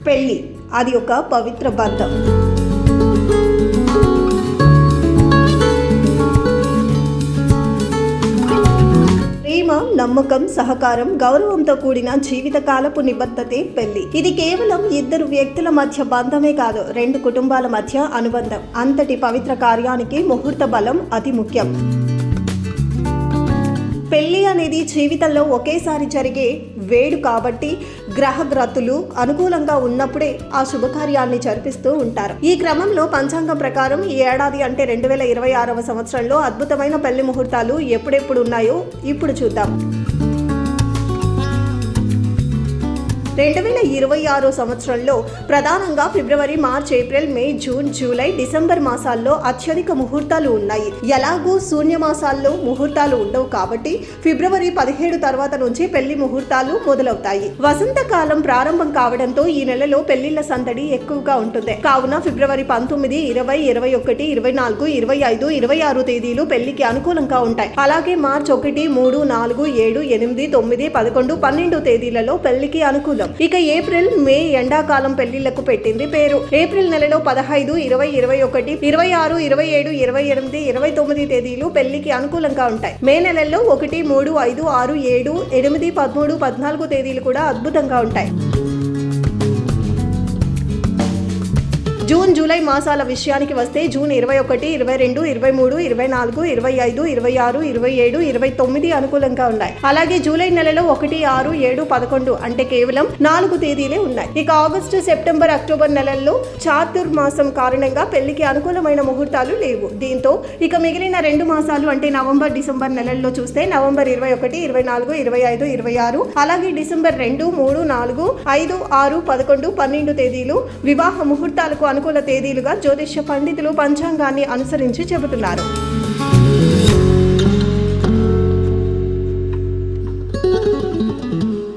పెళ్ళి అది ఒక పవిత్ర బంధం. ప్రేమ, నమ్మకం, సహకారం, గౌరవంతో కూడిన జీవితకాలపు నిబద్ధతే పెళ్లి. ఇది కేవలం ఇద్దరు వ్యక్తుల మధ్య బంధమే కాదు, రెండు కుటుంబాల మధ్య అనుబంధం. అంతటి పవిత్ర కార్యానికి ముహూర్త బలం అతి ముఖ్యం. పెళ్లి అనేది జీవితంలో ఒకేసారి జరిగే వేడు కాబట్టి గ్రహగ్రతులు అనుకూలంగా ఉన్నప్పుడే ఆ శుభకార్యాన్ని జరిపిస్తూ ఉంటారు. ఈ క్రమంలో పంచాంగం ప్రకారం ఈ ఏడాది అంటే 2026వ సంవత్సరంలో అద్భుతమైన పెళ్లి ముహూర్తాలు ఎప్పుడెప్పుడు ఉన్నాయో ఇప్పుడు చూద్దాం. 2026 సంవత్సరంలో ప్రధానంగా ఫిబ్రవరి, మార్చ్, ఏప్రిల్, మే, జూన్, జూలై, డిసెంబర్ మాసాల్లో అత్యధిక ముహూర్తాలు ఉన్నాయి. ఎలాగూ శూన్య మాసాల్లో ముహూర్తాలు ఉండవు కాబట్టి ఫిబ్రవరి 17 తర్వాత నుంచి పెళ్లి ముహూర్తాలు మొదలవుతాయి. వసంతకాలం ప్రారంభం కావడంతో ఈ నెలలో పెళ్లిళ్ల సందడి ఎక్కువగా ఉంటుంది. కావున ఫిబ్రవరి 19, 20, 21, 24, 25, 26 తేదీలు పెళ్లికి అనుకూలంగా ఉంటాయి. అలాగే మార్చ్ 1, 3, 4, 7, 8, 9, 11, 12 తేదీలలో పెళ్లికి అనుకూలం. ఇక ఏప్రిల్, మే ఎండాకాలం పెళ్లిళ్లకు పెట్టింది పేరు. ఏప్రిల్ నెలలో 15, 20, 21, 26, 27, 28, 29 తేదీలు పెళ్లికి అనుకూలంగా ఉంటాయి. మే నెలల్లో 1, 3, 5, 6, 7, 8, 13, 14 తేదీలు కూడా అద్భుతంగా ఉంటాయి. జూన్, జూలై మాసాల విషయానికి వస్తే జూన్ 21, 22, 23, 24, 25, 26, 27, 29 అనుకూలంగా ఉన్నాయి. అలాగే జూలై నెలలో 1, 6, 7, 11 అంటే కేవలం 4 తేదీలే ఉన్నాయి. ఇక ఆగస్టు, సెప్టెంబర్, అక్టోబర్ నెలల్లో చాతుర్మాసం కారణంగా పెళ్లికి అనుకూలమైన ముహూర్తాలు లేవు. దీంతో ఇక మిగిలిన 2 మాసాలు అంటే నవంబర్, డిసెంబర్ నెలల్లో చూస్తే నవంబర్ 21, 24, 25, 26 అలాగే డిసెంబర్ 2, 3, 4, 5, 6, 11, 12 తేదీలు వివాహ ముహూర్తాలకు అనుకూల తేదీలుగా జ్యోతిష్య పండితులు పంచాంగాన్ని అనుసరించి చెబుతున్నారు.